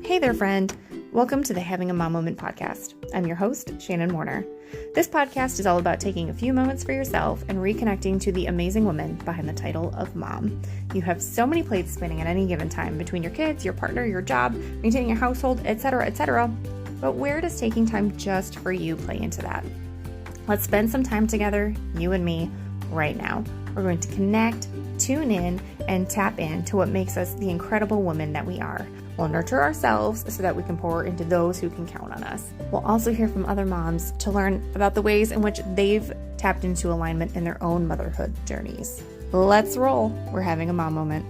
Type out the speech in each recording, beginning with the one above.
Hey there, friend. Welcome to the Having a Mom Moment podcast. I'm your host, Shannon Warner. This podcast is all about taking a few moments for yourself and reconnecting to the amazing woman behind the title of mom. You have so many plates spinning at any given time between your kids, your partner, your job, maintaining a household, etc., etc. But where does taking time just for you play into that? Let's spend some time together, you and me, right now. We're going to connect, tune in, and tap into what makes us the incredible woman that we are. We'll nurture ourselves so that we can pour into those who can count on us. We'll also hear from other moms to learn about the ways in which they've tapped into alignment in their own motherhood journeys. Let's roll. We're having a mom moment.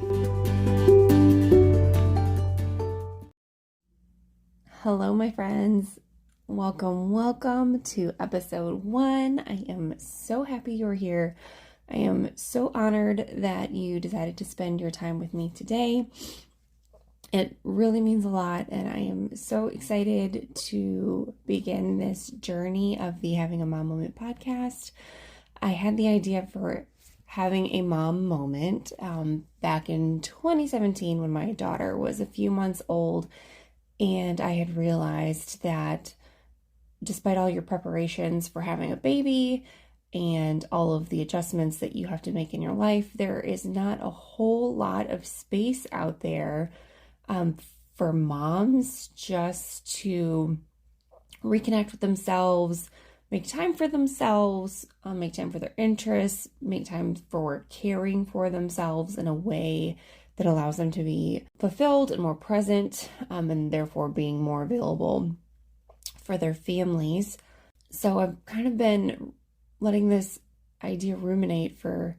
Hello, my friends. Welcome to episode 1. I am so happy you're here. I am so honored that you decided to spend your time with me today. It really means a lot, and I am so excited to begin this journey of the Having a Mom Moment podcast. I had the idea for having a mom moment back in 2017 when my daughter was a few months old, and I had realized that despite all your preparations for having a baby and all of the adjustments that you have to make in your life, there is not a whole lot of space out there for moms just to reconnect with themselves, make time for themselves, make time for their interests, make time for caring for themselves in a way that allows them to be fulfilled and more present, and therefore being more available for their families. So I've kind of been letting this idea ruminate for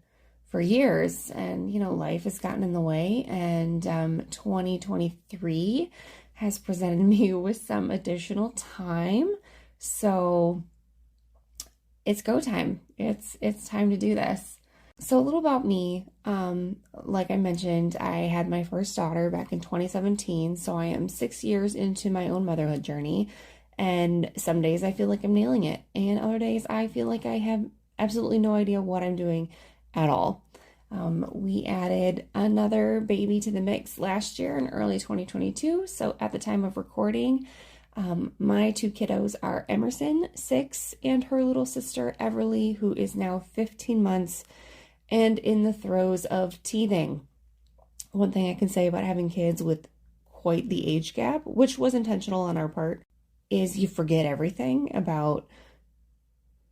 years, and life has gotten in the way, and 2023 has presented me with some additional time, so it's go time. It's time to do this. So a little about me. Like I mentioned, I had my first daughter back in 2017, so I am 6 years into my own motherhood journey, and some days I feel like I'm nailing it, and other days I feel like I have absolutely no idea what I'm doing at all. We added another baby to the mix last year in early 2022. So at the time of recording, my two kiddos are Emerson, 6, and her little sister Everly, who is now 15 months and in the throes of teething. One thing I can say about having kids with quite the age gap, which was intentional on our part, is you forget everything about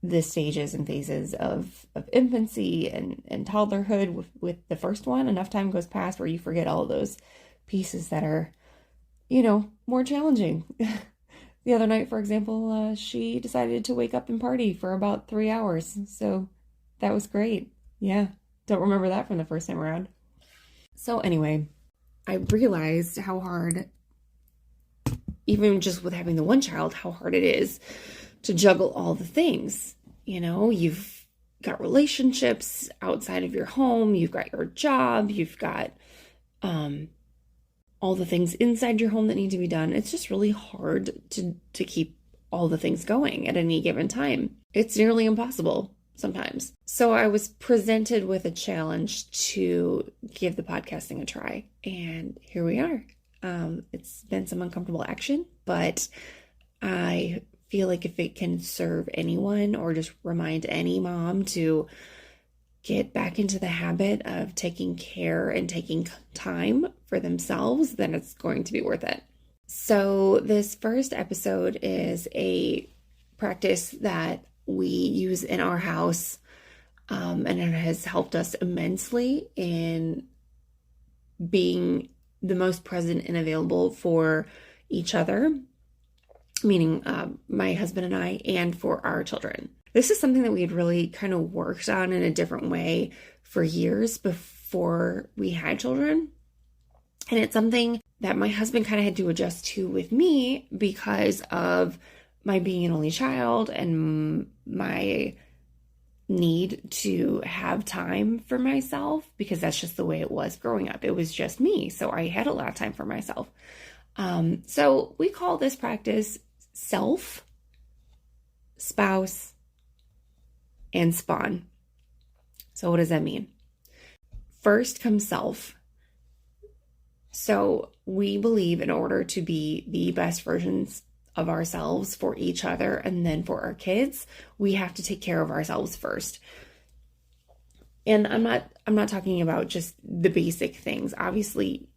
the stages and phases of infancy and toddlerhood with the first one. Enough time goes past where you forget all of those pieces that are, more challenging. The other night, for example, she decided to wake up and party for about 3 hours. So that was great. Yeah. Don't remember that from the first time around. So anyway, I realized how hard, even just with having the one child, how hard it is to juggle all the things. You've got relationships outside of your home, you've got your job, you've got all the things inside your home that need to be done. It's just really hard to keep all the things going at any given time. It's nearly impossible sometimes. So I was presented with a challenge to give the podcasting a try, and here we are. It's been some uncomfortable action, but I feel like if it can serve anyone or just remind any mom to get back into the habit of taking care and taking time for themselves, then it's going to be worth it. So this first episode is a practice that we use in our house, and it has helped us immensely in being the most present and available for each other, meaning my husband and I, and for our children. This is something that we had really kind of worked on in a different way for years before we had children. And it's something that my husband kind of had to adjust to with me because of my being an only child and my need to have time for myself, because that's just the way it was growing up. It was just me. So I had a lot of time for myself. So we call this practice self, spouse, and spawn. So what does that mean? First comes self. So we believe in order to be the best versions of ourselves for each other and then for our kids, we have to take care of ourselves first. And I'm not talking about just the basic things. Obviously,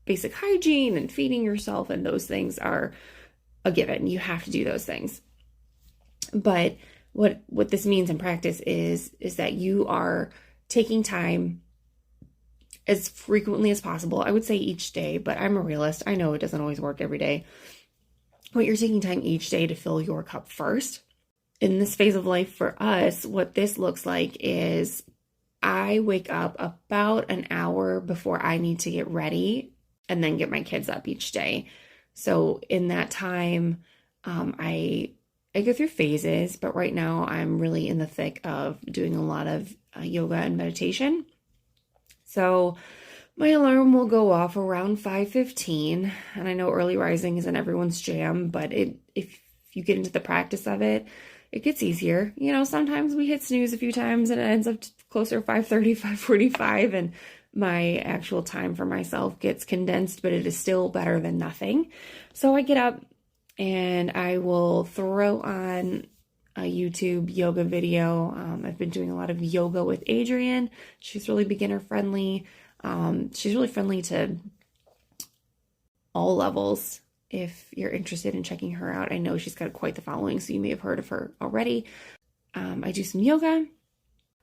basic hygiene and feeding yourself and those things are a given. You have to do those things. But what this means in practice is that you are taking time as frequently as possible. I would say each day, but I'm a realist. I know it doesn't always work every day. But you're taking time each day to fill your cup first. In this phase of life for us, what this looks like is I wake up about an hour before I need to get ready and then get my kids up each day. So in that time, I go through phases, but right now I'm really in the thick of doing a lot of yoga and meditation. So my alarm will go off around 5:15, and I know early rising isn't everyone's jam, but if you get into the practice of it, it gets easier. You know, sometimes we hit snooze a few times and it ends up closer to 5:30, 5:45, and my actual time for myself gets condensed, but it is still better than nothing. So I get up and I will throw on a YouTube yoga video. I've been doing a lot of yoga with Adriene. She's really beginner friendly. She's really friendly to all levels. If you're interested in checking her out, I know she's got quite the following, so you may have heard of her already. I do some yoga.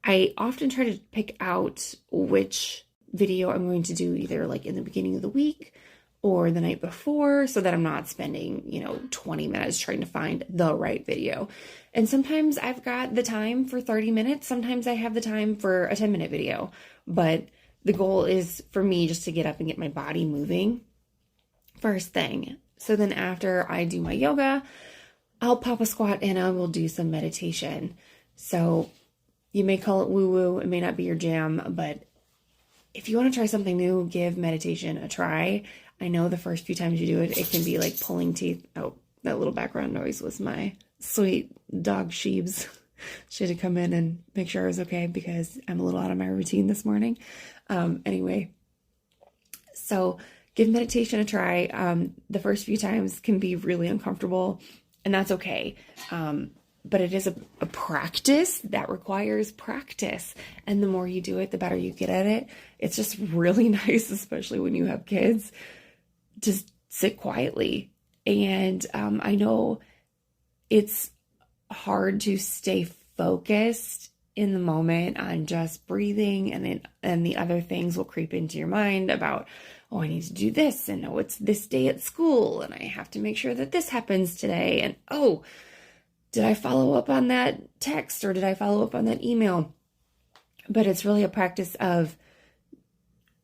I often try to pick out which video I'm going to do either like in the beginning of the week or the night before, so that I'm not spending, 20 minutes trying to find the right video. And sometimes I've got the time for 30 minutes. Sometimes I have the time for a 10-minute video. But the goal is for me just to get up and get my body moving first thing. So then after I do my yoga, I'll pop a squat and I will do some meditation. So you may call it woo-woo. It may not be your jam, but if you want to try something new, give meditation a try. I know the first few times you do it, it can be like pulling teeth. Oh, that little background noise was my sweet dog Sheebs. She had to come in and make sure I was okay because I'm a little out of my routine this morning. Anyway, so give meditation a try. The first few times can be really uncomfortable, and that's okay. But it is a practice that requires practice. And the more you do it, the better you get at it. It's just really nice, especially when you have kids, to sit quietly. And I know it's hard to stay focused in the moment on just breathing, and the other things will creep into your mind about, oh, I need to do this, and oh, it's this day at school, and I have to make sure that this happens today, and oh, did I follow up on that text, or did I follow up on that email? But it's really a practice of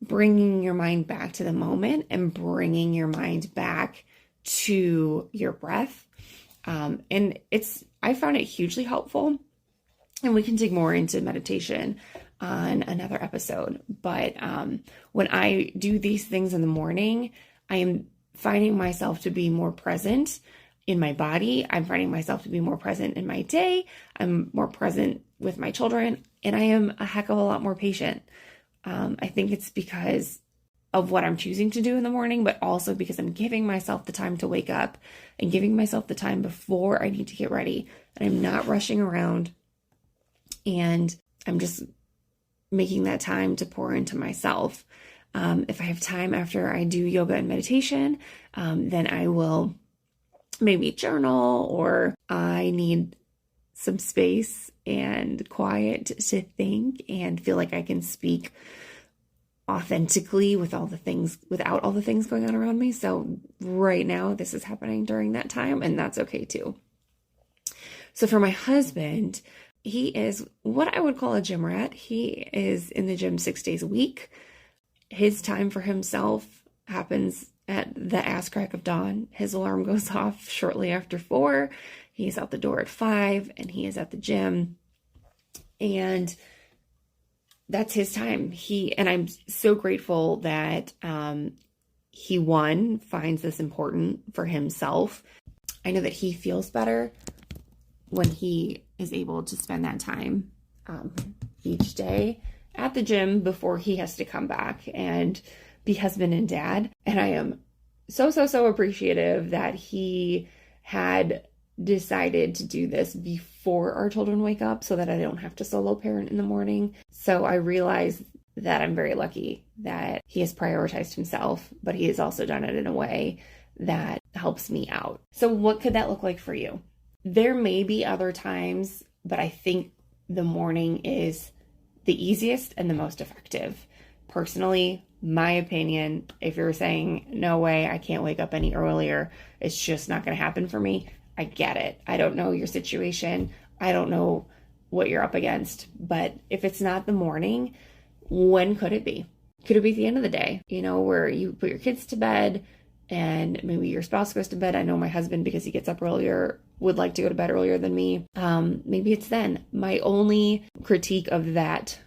bringing your mind back to the moment and bringing your mind back to your breath. And I found it hugely helpful, and we can dig more into meditation on another episode. But when I do these things in the morning, I am finding myself to be more present in my body. I'm finding myself to be more present in my day. I'm more present with my children, and I am a heck of a lot more patient. I think it's because of what I'm choosing to do in the morning, but also because I'm giving myself the time to wake up and giving myself the time before I need to get ready. And I'm not rushing around, and I'm just making that time to pour into myself. If I have time after I do yoga and meditation, then I will maybe journal, or I need some space and quiet to think and feel like I can speak authentically without all the things going on around me. So right now this is happening during that time, and that's okay too. So for my husband, he is what I would call a gym rat. He is in the gym 6 days a week. His time for himself happens at the ass crack of dawn. His alarm goes off shortly after 4. He's out the door at 5, and he is at the gym. And that's his time. And I'm so grateful that he finds this important for himself. I know that he feels better when he is able to spend that time each day at the gym before he has to come back and be husband and dad. And I am so appreciative that he had decided to do this before our children wake up so that I don't have to solo parent in the morning. So I realize that I'm very lucky that he has prioritized himself, but he has also done it in a way that helps me out. So what could that look like for you? There may be other times, but I think the morning is the easiest and the most effective. Personally, my opinion, if you're saying, no way, I can't wake up any earlier, it's just not going to happen for me, I get it. I don't know your situation. I don't know what you're up against. But if it's not the morning, when could it be? Could it be at the end of the day, where you put your kids to bed and maybe your spouse goes to bed? I know my husband, because he gets up earlier, would like to go to bed earlier than me. Maybe it's then. My only critique of that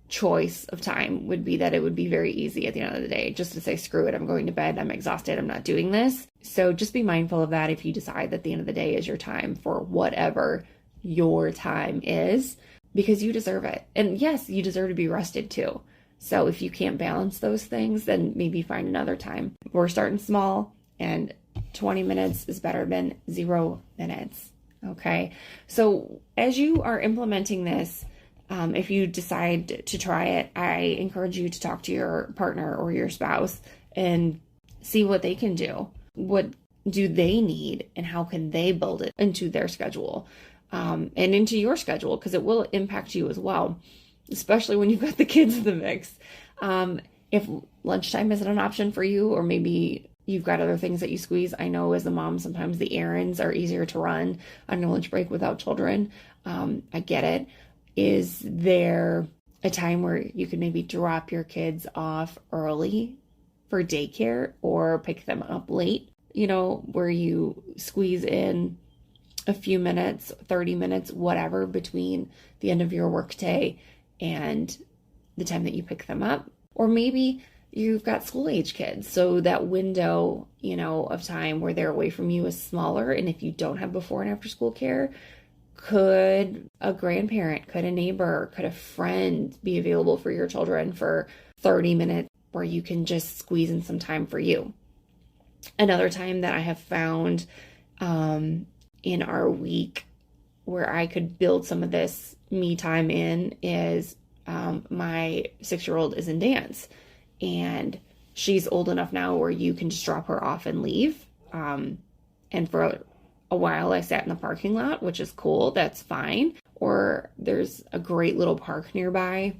choice of time would be that it would be very easy at the end of the day just to say, screw it, I'm going to bed, I'm exhausted, I'm not doing this. So just be mindful of that if you decide that the end of the day is your time for whatever your time is, because you deserve it. And yes, you deserve to be rested too. So if you can't balance those things, then maybe find another time. We're starting small, and 20 minutes is better than 0 minutes. Okay. So as you are implementing this, if you decide to try it, I encourage you to talk to your partner or your spouse and see what they can do. What do they need, and how can they build it into their schedule, and into your schedule, because it will impact you as well, especially when you've got the kids in the mix. If lunchtime isn't an option for you, or maybe you've got other things that you squeeze. I know as a mom, sometimes the errands are easier to run on your lunch break without children. I get it. Is there a time where you could maybe drop your kids off early for daycare or pick them up late, where you squeeze in a few minutes, 30 minutes, whatever, between the end of your workday and the time that you pick them up? Or maybe you've got school age kids, so that window, of time where they're away from you is smaller. And if you don't have before and after school care, could a grandparent, could a neighbor, could a friend be available for your children for 30 minutes where you can just squeeze in some time for you? Another time that I have found in our week where I could build some of this me time in is my 6-year-old is in dance, and she's old enough now where you can just drop her off and leave. And for a while I sat in the parking lot, which is cool. That's fine. Or there's a great little park nearby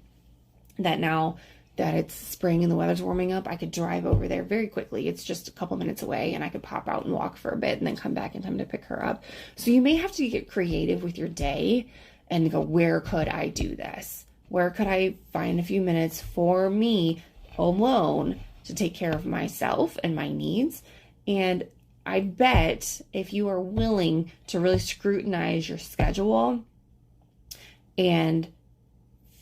that now that it's spring and the weather's warming up, I could drive over there very quickly. It's just a couple minutes away, and I could pop out and walk for a bit and then come back in time to pick her up. So you may have to get creative with your day and go, where could I do this? Where could I find a few minutes for me home alone to take care of myself and my needs? And I bet if you are willing to really scrutinize your schedule and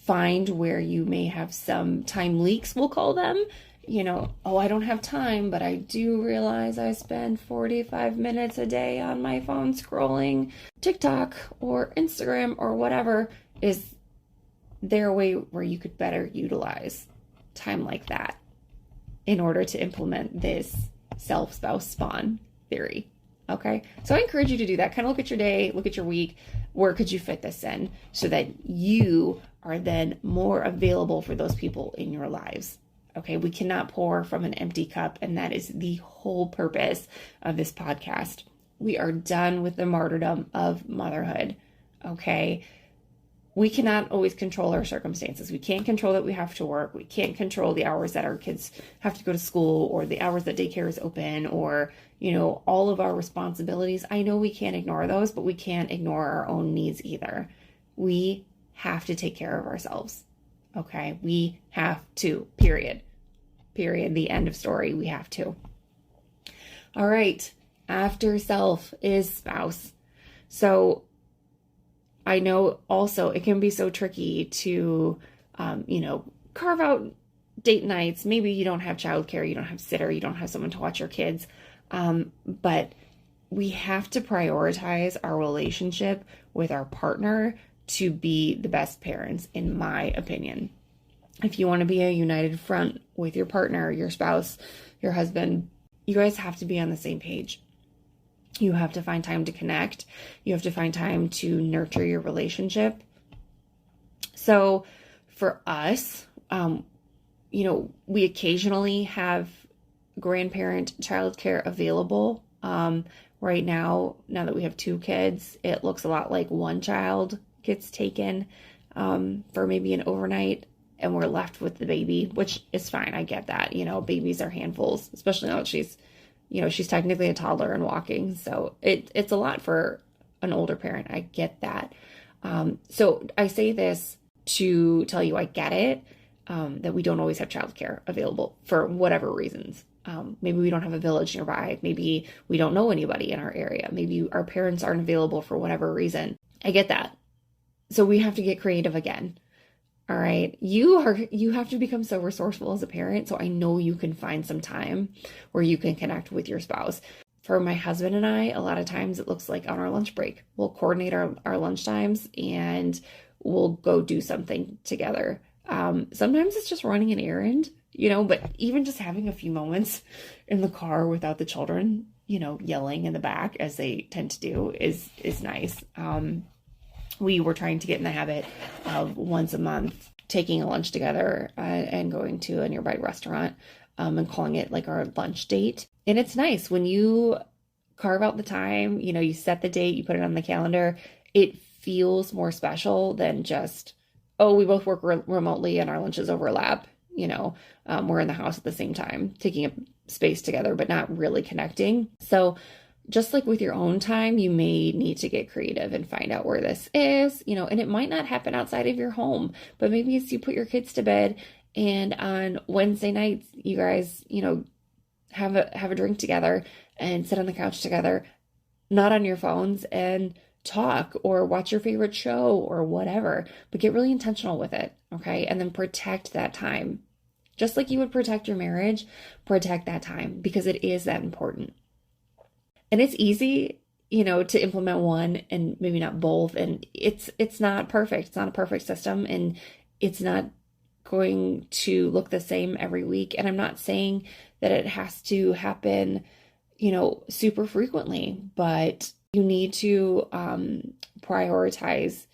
find where you may have some time leaks, we'll call them, I don't have time, but I do realize I spend 45 minutes a day on my phone scrolling TikTok or Instagram or whatever. Is there a way where you could better utilize time like that in order to implement this self-spouse spawn theory? Okay. So I encourage you to do that. Kind of look at your day, look at your week. Where could you fit this in so that you are then more available for those people in your lives? Okay. We cannot pour from an empty cup. And that is the whole purpose of this podcast. We are done with the martyrdom of motherhood. Okay. We cannot always control our circumstances. We can't control that we have to work. We can't control the hours that our kids have to go to school, or the hours that daycare is open, or, all of our responsibilities. I know we can't ignore those, but we can't ignore our own needs either. We have to take care of ourselves. Okay. We have to, period. The end of story. We have to. All right. After self is spouse. So I know also it can be so tricky to, carve out date nights. Maybe you don't have childcare, you don't have sitter, you don't have someone to watch your kids. But we have to prioritize our relationship with our partner to be the best parents, in my opinion. If you want to be a united front with your partner, your spouse, your husband, you guys have to be on the same page. You have to find time to connect. You have to find time to nurture your relationship. So for us, we occasionally have grandparent childcare available. Right now that we have 2 kids, it looks a lot like one child gets taken for maybe an overnight, and we're left with the baby, which is fine. I get that. Babies are handfuls, especially now that she's technically a toddler and walking. So it's a lot for an older parent. I get that. So I say this to tell you I get it, that we don't always have childcare available for whatever reasons. Maybe we don't have a village nearby. Maybe we don't know anybody in our area. Maybe our parents aren't available for whatever reason. I get that. So we have to get creative again. All right. You have to become so resourceful as a parent. So I know you can find some time where you can connect with your spouse. For my husband and I, a lot of times it looks like on our lunch break, we'll coordinate our lunch times and we'll go do something together. Sometimes it's just running an errand, but even just having a few moments in the car without the children, yelling in the back as they tend to do is nice. We were trying to get in the habit of once a month taking a lunch together and going to a nearby restaurant and calling it like our lunch date. And it's nice when you carve out the time, you set the date, you put it on the calendar. It feels more special than just, oh, we both work remotely and our lunches overlap. We're in the house at the same time, taking up space together, but not really connecting. So just like with your own time, you may need to get creative and find out where this is, and it might not happen outside of your home, but maybe it's you put your kids to bed and on Wednesday nights, you guys, have a drink together and sit on the couch together, not on your phones, and talk or watch your favorite show or whatever, but get really intentional with it. Okay. And then protect that time. Just like you would protect your marriage, protect that time because it is that important. And it's easy, to implement one and maybe not both. And it's not perfect. It's not a perfect system and it's not going to look the same every week. And I'm not saying that it has to happen, super frequently, but you need to prioritize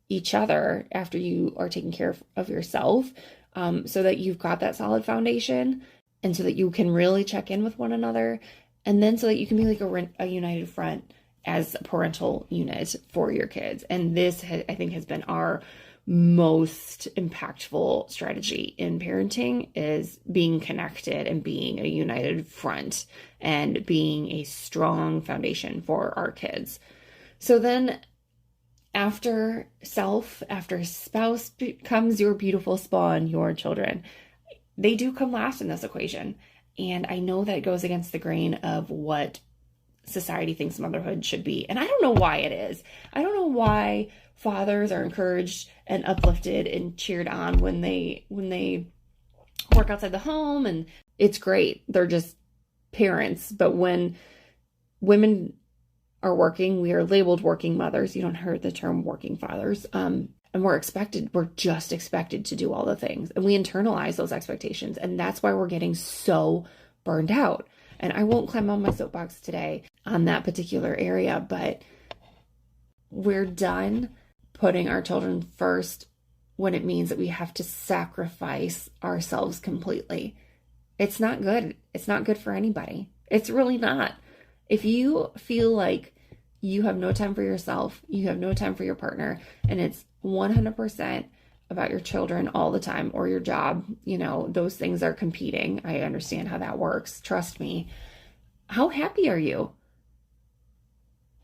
each other after you are taking care of yourself, so that you've got that solid foundation and so that you can really check in with one another. And then so that you can be like a united front as a parental unit for your kids. And this, I think, has been our most impactful strategy in parenting, is being connected and being a united front and being a strong foundation for our kids. So then after spouse comes your beautiful spawn, your children. They do come last in this equation. And I know that it goes against the grain of what society thinks motherhood should be. And I don't know why it is. I don't know why fathers are encouraged and uplifted and cheered on when they work outside the home, and it's great. They're just parents. But when women are working, we are labeled working mothers. You don't hear the term working fathers. And we're just expected to do all the things. And we internalize those expectations. And that's why we're getting so burned out. And I won't climb on my soapbox today on that particular area, but we're done putting our children first when it means that we have to sacrifice ourselves completely. It's not good. It's not good for anybody. It's really not. If you feel like you have no time for yourself, you have no time for your partner, and it's 100% about your children all the time or your job, those things are competing. I understand how that works. Trust me. How happy are you?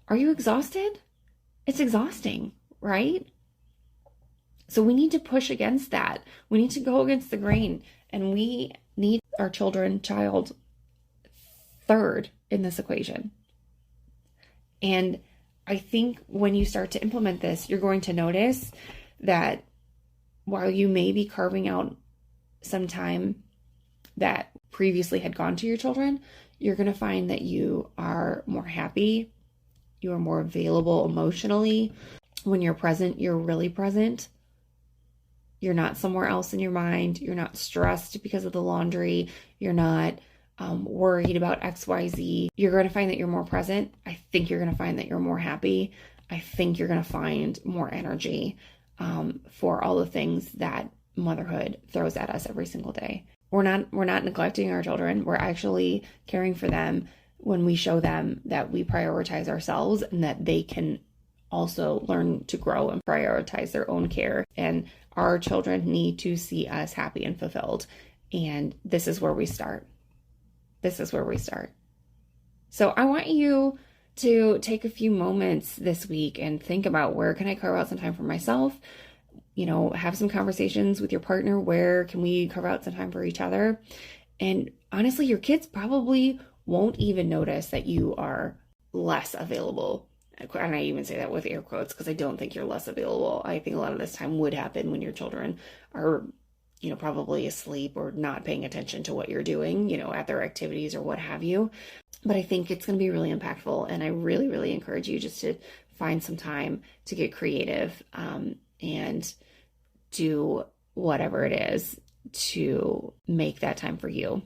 Are you exhausted? It's exhausting, right? So we need to push against that. We need to go against the grain, and we need our child third in this equation. And I think when you start to implement this, you're going to notice that while you may be carving out some time that previously had gone to your children, you're going to find that you are more happy, you are more available emotionally. When you're present, you're really present. You're not somewhere else in your mind. You're not stressed because of the laundry. You're not worried about XYZ. You're going to find that you're more present. I think you're going to find that you're more happy. I think you're going to find more energy for all the things that motherhood throws at us every single day. We're not neglecting our children. We're actually caring for them when we show them that we prioritize ourselves and that they can also learn to grow and prioritize their own care. And our children need to see us happy and fulfilled. And this is where we start. This is where we start. So I want you to take a few moments this week and think about, where can I carve out some time for myself? You know, have some conversations with your partner. Where can we carve out some time for each other? And honestly, your kids probably won't even notice that you are less available. And I even say that with air quotes, because I don't think you're less available. I think a lot of this time would happen when your children are, you know, probably asleep or not paying attention to what you're doing, you know, at their activities or what have you. But I think it's going to be really impactful. And I really, really encourage you just to find some time to get creative and do whatever it is to make that time for you.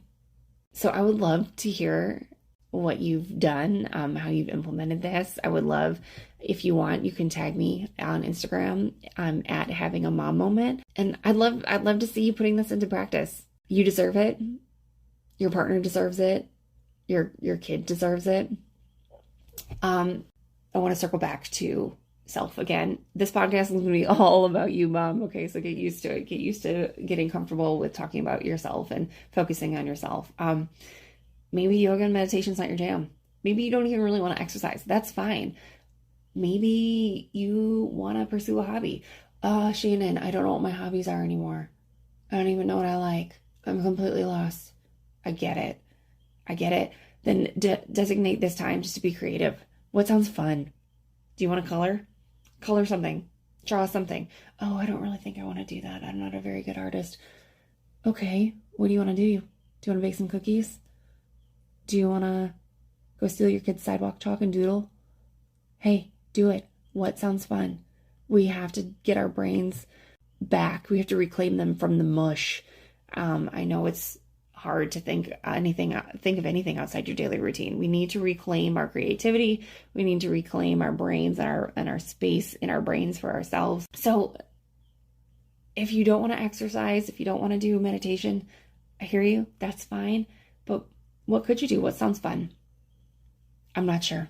So I would love to hear what you've done, how you've implemented this. I would love, if you want, you can tag me on Instagram. I'm at Having a Mom Moment. And I'd love to see you putting this into practice. You deserve it. Your partner deserves it. Your kid deserves it. I want to circle back to self again. This podcast is going to be all about you, mom. Okay, so get used to it. Get used to getting comfortable with talking about yourself and focusing on yourself. Maybe yoga and meditation's not your jam. Maybe you don't even really want to exercise. That's fine. Maybe you want to pursue a hobby. Shannon, I don't know what my hobbies are anymore. I don't even know what I like. I'm completely lost. I get it. Then designate this time just to be creative. What sounds fun? Do you want to color? Color something. Draw something. Oh, I don't really think I want to do that. I'm not a very good artist. Okay, what do you want to do? Do you want to bake some cookies? Do you want to go steal your kid's sidewalk chalk and doodle? Hey, do it. What sounds fun? We have to get our brains back. We have to reclaim them from the mush. I know it's hard to think of anything outside your daily routine. We need to reclaim our creativity. We need to reclaim our brains and our space in our brains for ourselves. So if you don't want to exercise, if you don't want to do meditation, I hear you. That's fine. But what could you do? What sounds fun? I'm not sure.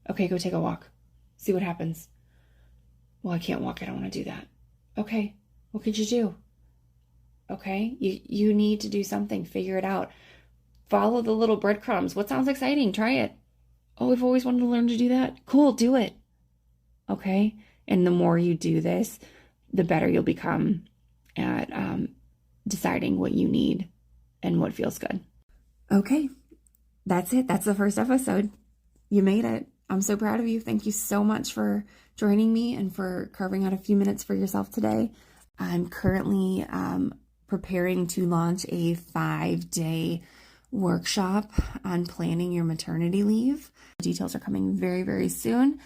Okay, go take a walk. See what happens. Well, I can't walk. I don't want to do that. Okay, what could you do? Okay, you need to do something. Figure it out. Follow the little breadcrumbs. What sounds exciting? Try it. Oh, I've always wanted to learn to do that. Cool, do it. Okay, and the more you do this, the better you'll become at deciding what you need and what feels good. Okay, that's it. That's the first episode. You made it. I'm so proud of you. Thank you so much for joining me and for carving out a few minutes for yourself today. I'm currently preparing to launch a 5-day workshop on planning your maternity leave. Details are coming very, very soon.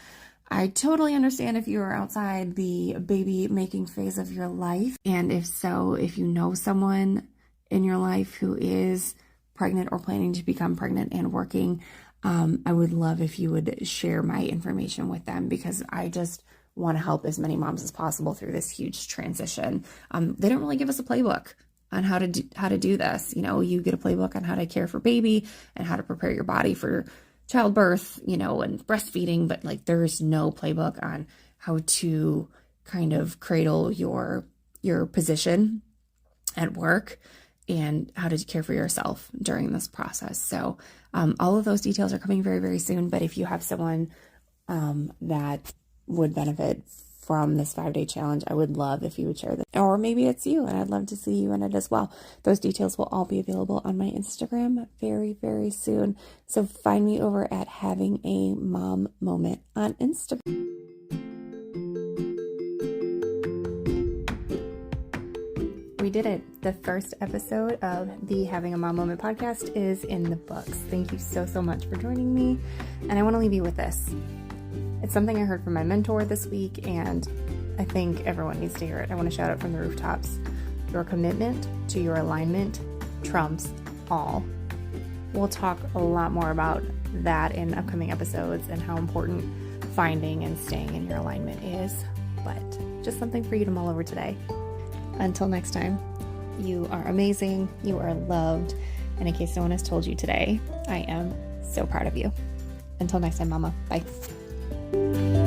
I totally understand if you are outside the baby making phase of your life. And if so, if you know someone in your life who is pregnant or planning to become pregnant and working, I would love if you would share my information with them, because I just want to help as many moms as possible through this huge transition. They don't really give us a playbook on how to do this. You know, you get a playbook on how to care for baby and how to prepare your body for childbirth, you know, and breastfeeding, but like there's no playbook on how to kind of cradle your position at work and how to care for yourself during this process. So all of those details are coming very, very soon. But if you have someone that would benefit from this 5-day challenge, I would love if you would share this. Or maybe it's you, and I'd love to see you in it as well. Those details will all be available on my Instagram very, very soon. So find me over at Having a Mom Moment on Instagram. We did it. The first episode of the Having a Mom Moment podcast is in the books. Thank you so, so much for joining me. And I want to leave you with this. It's something I heard from my mentor this week, and I think everyone needs to hear it. I want to shout it from the rooftops. Your commitment to your alignment trumps all. We'll talk a lot more about that in upcoming episodes and how important finding and staying in your alignment is, but just something for you to mull over today. Until next time, you are amazing, you are loved, and in case no one has told you today, I am so proud of you. Until next time, Mama. Bye.